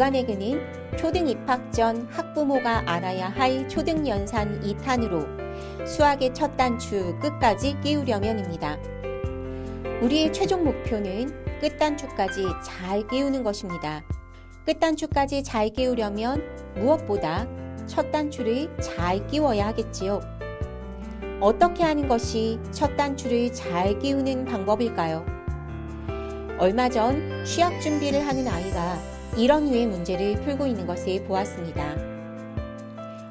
주간에게는 초등 입학 전 학부모가 알아야 할 초등연산 2탄으로 수학의 첫 단추 끝까지 끼우려면입니다. 우리의 최종 목표는 끝단추까지 잘 끼우는 것입니다. 끝단추까지 잘 끼우려면 무엇보다 첫 단추를 잘 끼워야 하겠지요. 어떻게 하는 것이 첫 단추를 잘 끼우는 방법일까요? 얼마 전 취학 준비를 하는 아이가 이런 류의 문제를 풀고 있는 것을 보았습니다.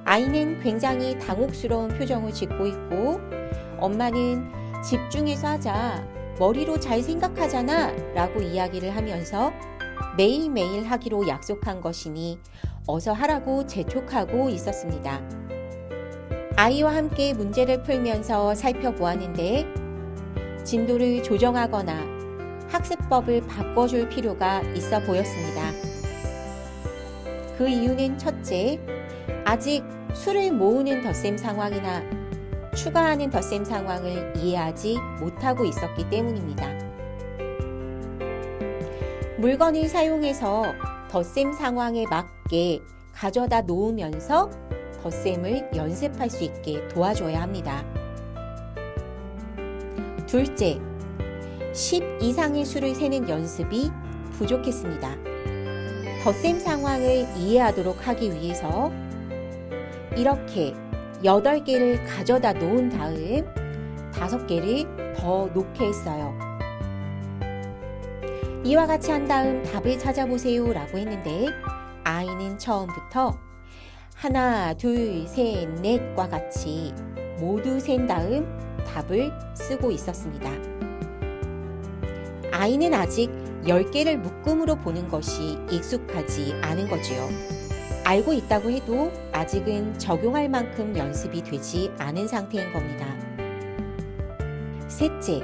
아이는 굉장히 당혹스러운 표정을 짓고 있고 엄마는 집중해서 하자, 머리로 잘 생각하잖아 라고 이야기를 하면서 매일매일 하기로 약속한 것이니 어서 하라고 재촉하고 있었습니다. 아이와 함께 문제를 풀면서 살펴보았는데 진도를 조정하거나 학습법을 바꿔줄 필요가 있어 보였습니다. 그 이유는 첫째, 아직 수를 모으는 덧셈 상황이나 추가하는 덧셈 상황을 이해하지 못하고 있었기 때문입니다. 물건을 사용해서 덧셈 상황에 맞게 가져다 놓으면서 덧셈을 연습할 수 있게 도와줘야 합니다. 둘째, 10 이상의 수를 세는 연습이 부족했습니다. 덧셈 상황을 이해하도록 하기 위해서 이렇게 8개를 가져다 놓은 다음 5개를 더 놓게 했어요. 이와 같이 한 다음 답을 찾아보세요 라고 했는데 아이는 처음부터 하나, 둘, 셋, 넷과 같이 모두 센 다음 답을 쓰고 있었습니다. 아이는 아직 10개를 묶음으로 보는 것이 익숙하지 않은 거지요. 알고 있다고 해도 아직은 적용할 만큼 연습이 되지 않은 상태인 겁니다. 셋째,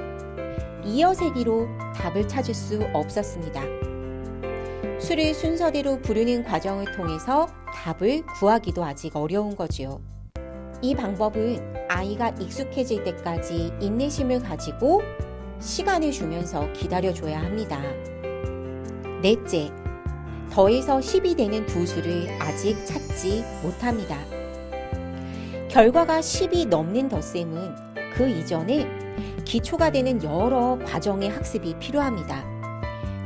이어세기로 답을 찾을 수 없었습니다. 수를 순서대로 부르는 과정을 통해서 답을 구하기도 아직 어려운 거지요. 이 방법은 아이가 익숙해질 때까지 인내심을 가지고 시간을 주면서 기다려줘야 합니다. 넷째, 더해서 10이 되는 두 수를 아직 찾지 못합니다. 결과가 10이 넘는 덧셈은 그 이전에 기초가 되는 여러 과정의 학습이 필요합니다.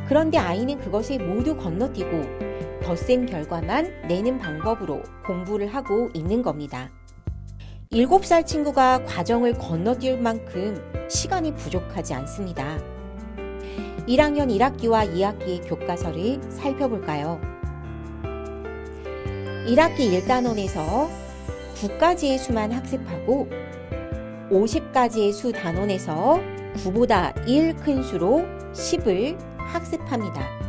그런데 아이는 그것을 모두 건너뛰고 덧셈 결과만 내는 방법으로 공부를 하고 있는 겁니다. 7살 친구가 과정을 건너뛸 만큼 시간이 부족하지 않습니다. 1학년 1학기와 2학기의 교과서를 살펴볼까요? 1학기 1단원에서 9가지의 수만 학습하고 50가지의 수 단원에서 9보다 1 큰 수로 10을 학습합니다.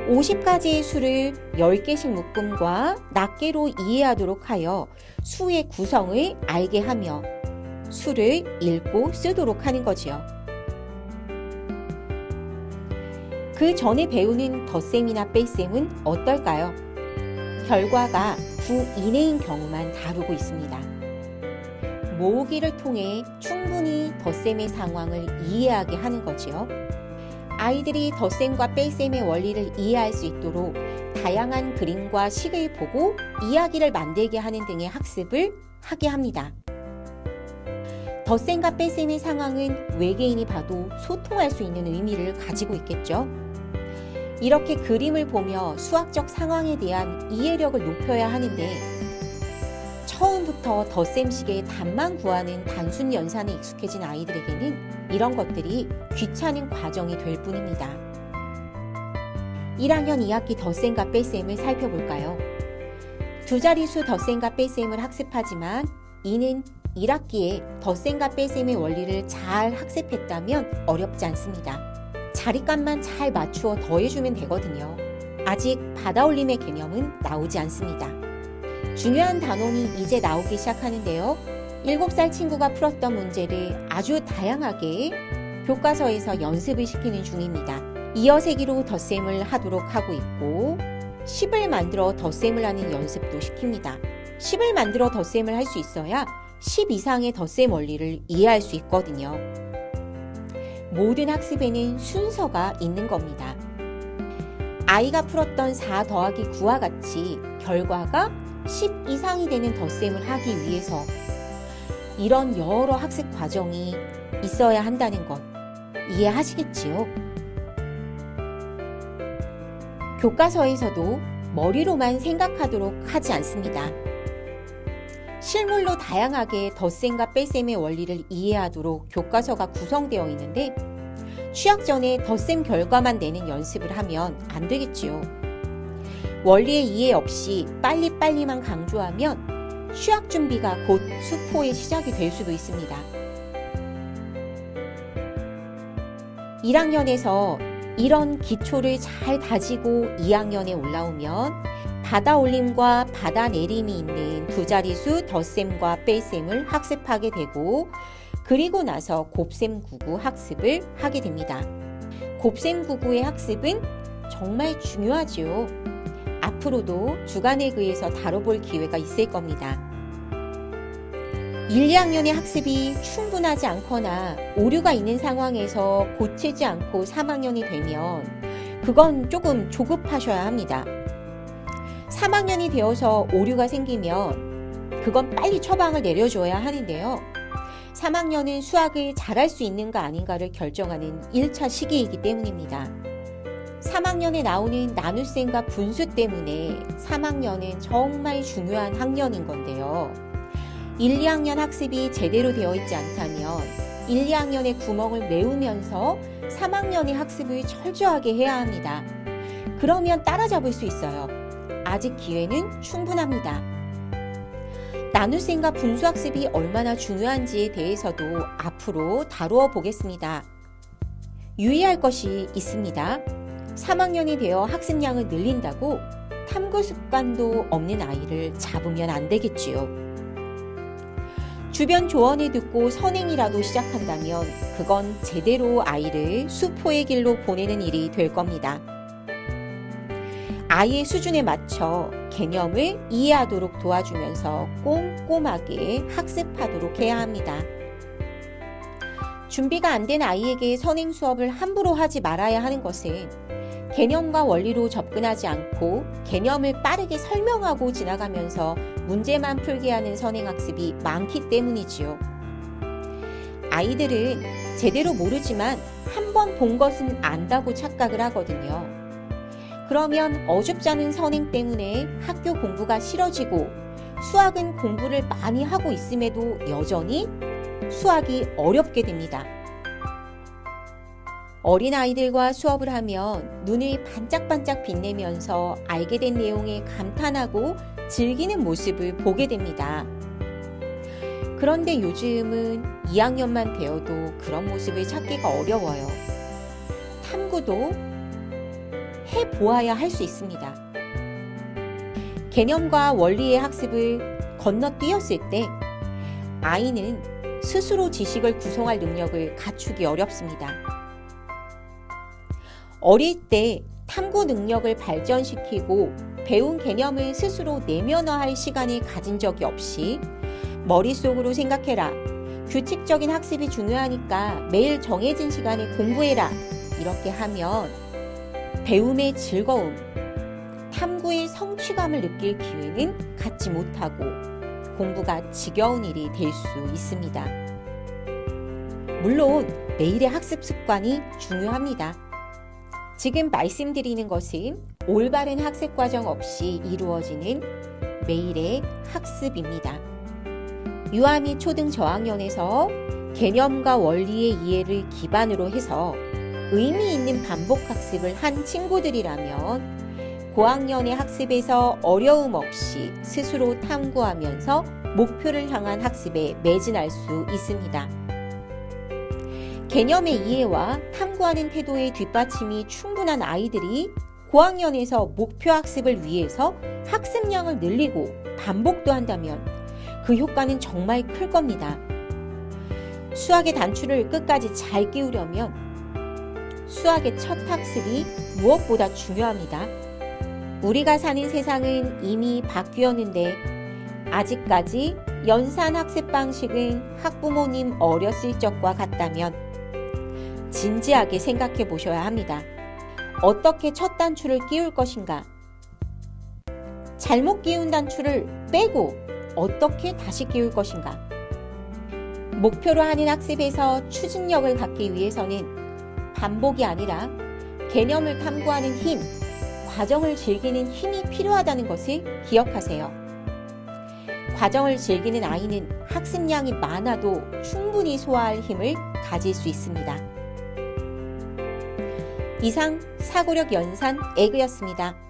50가지의 수를 10개씩 묶음과 낱개로 이해하도록 하여 수의 구성을 알게 하며 수를 읽고 쓰도록 하는 거지요. 그 전에 배우는 덧셈이나 뺄셈은 어떨까요? 결과가 9 이내인 경우만 다루고 있습니다. 모으기를 통해 충분히 덧셈의 상황을 이해하게 하는 거지요. 아이들이 덧셈과 뺄셈의 원리를 이해할 수 있도록 다양한 그림과 식을 보고 이야기를 만들게 하는 등의 학습을 하게 합니다. 덧셈과 뺄셈의 상황은 외계인이 봐도 소통할 수 있는 의미를 가지고 있겠죠. 이렇게 그림을 보며 수학적 상황에 대한 이해력을 높여야 하는데 처음부터 덧셈식의 답만 구하는 단순 연산에 익숙해진 아이들에게는 이런 것들이 귀찮은 과정이 될 뿐입니다. 1학년 2학기 덧셈과 뺄셈을 살펴볼까요? 두 자릿수 덧셈과 뺄셈을 학습하지만 이는 1학기에 덧셈과 뺄셈의 원리를 잘 학습했다면 어렵지 않습니다. 자리값만 잘 맞추어 더해주면 되거든요. 아직 받아올림의 개념은 나오지 않습니다. 중요한 단원이 이제 나오기 시작하는데요. 7살 친구가 풀었던 문제를 아주 다양하게 교과서에서 연습을 시키는 중입니다. 이어세기로 덧셈을 하도록 하고 있고 10을 만들어 덧셈을 하는 연습도 시킵니다. 10을 만들어 덧셈을 할 수 있어야 10 이상의 덧셈 원리를 이해할 수 있거든요. 모든 학습에는 순서가 있는 겁니다. 아이가 풀었던 4 더하기 9와 같이 결과가 10 이상이 되는 덧셈을 하기 위해서 이런 여러 학습 과정이 있어야 한다는 것 이해하시겠지요? 교과서에서도 머리로만 생각하도록 하지 않습니다. 실물로 다양하게 덧셈과 뺄셈의 원리를 이해하도록 교과서가 구성되어 있는데 취학 전에 덧셈 결과만 내는 연습을 하면 안 되겠지요. 원리의 이해 없이 빨리빨리만 강조하면 취학 준비가 곧 수포의 시작이 될 수도 있습니다. 1학년에서 이런 기초를 잘 다지고 2학년에 올라오면 받아올림과 받아내림이 있는 두 자릿수 덧셈과 뺄셈을 학습하게 되고 그리고 나서 곱셈 구구 학습을 하게 됩니다. 곱셈 구구의 학습은 정말 중요하지요. 앞으로도 주간회의에서 다뤄볼 기회가 있을 겁니다. 1, 2학년의 학습이 충분하지 않거나 오류가 있는 상황에서 고치지 않고 3학년이 되면 그건 조금 조급하셔야 합니다. 3학년이 되어서 오류가 생기면 그건 빨리 처방을 내려줘야 하는데요. 3학년은 수학을 잘할 수 있는가 아닌가를 결정하는 1차 시기이기 때문입니다. 3학년에 나오는 나눗셈과 분수 때문에 3학년은 정말 중요한 학년인 건데요. 1, 2학년 학습이 제대로 되어 있지 않다면 1, 2학년의 구멍을 메우면서 3학년의 학습을 철저하게 해야 합니다. 그러면 따라잡을 수 있어요. 아직 기회는 충분합니다. 나눗셈과 분수학습이 얼마나 중요한지에 대해서도 앞으로 다루어 보겠습니다. 유의할 것이 있습니다. 3학년이 되어 학습량을 늘린다고 탐구 습관도 없는 아이를 잡으면 안 되겠지요. 주변 조언을 듣고 선행이라도 시작한다면 그건 제대로 아이를 수포의 길로 보내는 일이 될 겁니다. 아이의 수준에 맞춰 개념을 이해하도록 도와주면서 꼼꼼하게 학습하도록 해야 합니다. 준비가 안 된 아이에게 선행 수업을 함부로 하지 말아야 하는 것은 개념과 원리로 접근하지 않고 개념을 빠르게 설명하고 지나가면서 문제만 풀게 하는 선행학습이 많기 때문이지요. 아이들은 제대로 모르지만 한 번 본 것은 안다고 착각을 하거든요. 그러면 어줍지 않은 선행 때문에 학교 공부가 싫어지고 수학은 공부를 많이 하고 있음에도 여전히 수학이 어렵게 됩니다. 어린아이들과 수업을 하면 눈을 반짝반짝 빛내면서 알게 된 내용에 감탄하고 즐기는 모습을 보게 됩니다. 그런데 요즘은 2학년만 되어도 그런 모습을 찾기가 어려워요. 탐구도 해보아야 할 수 있습니다. 개념과 원리의 학습을 건너뛰었을 때 아이는 스스로 지식을 구성할 능력을 갖추기 어렵습니다. 어릴 때 탐구 능력을 발전시키고 배운 개념을 스스로 내면화할 시간을 가진 적이 없이 머릿속으로 생각해라. 규칙적인 학습이 중요하니까 매일 정해진 시간에 공부해라. 이렇게 하면 배움의 즐거움, 탐구의 성취감을 느낄 기회는 갖지 못하고 공부가 지겨운 일이 될 수 있습니다. 물론 매일의 학습 습관이 중요합니다. 지금 말씀드리는 것은 올바른 학습 과정 없이 이루어지는 매일의 학습입니다. 유아 및 초등 저학년에서 개념과 원리의 이해를 기반으로 해서 의미 있는 반복 학습을 한 친구들이라면 고학년의 학습에서 어려움 없이 스스로 탐구하면서 목표를 향한 학습에 매진할 수 있습니다. 개념의 이해와 탐구하는 태도의 뒷받침이 충분한 아이들이 고학년에서 목표 학습을 위해서 학습량을 늘리고 반복도 한다면 그 효과는 정말 클 겁니다. 수학의 단추를 끝까지 잘 끼우려면 수학의 첫 학습이 무엇보다 중요합니다. 우리가 사는 세상은 이미 바뀌었는데 아직까지 연산 학습 방식은 학부모님 어렸을 적과 같다면 진지하게 생각해 보셔야 합니다. 어떻게 첫 단추를 끼울 것인가? 잘못 끼운 단추를 빼고 어떻게 다시 끼울 것인가? 목표로 하는 학습에서 추진력을 갖기 위해서는 반복이 아니라 개념을 탐구하는 힘, 과정을 즐기는 힘이 필요하다는 것을 기억하세요. 과정을 즐기는 아이는 학습량이 많아도 충분히 소화할 힘을 가질 수 있습니다. 이상 사고력 연산 에그였습니다.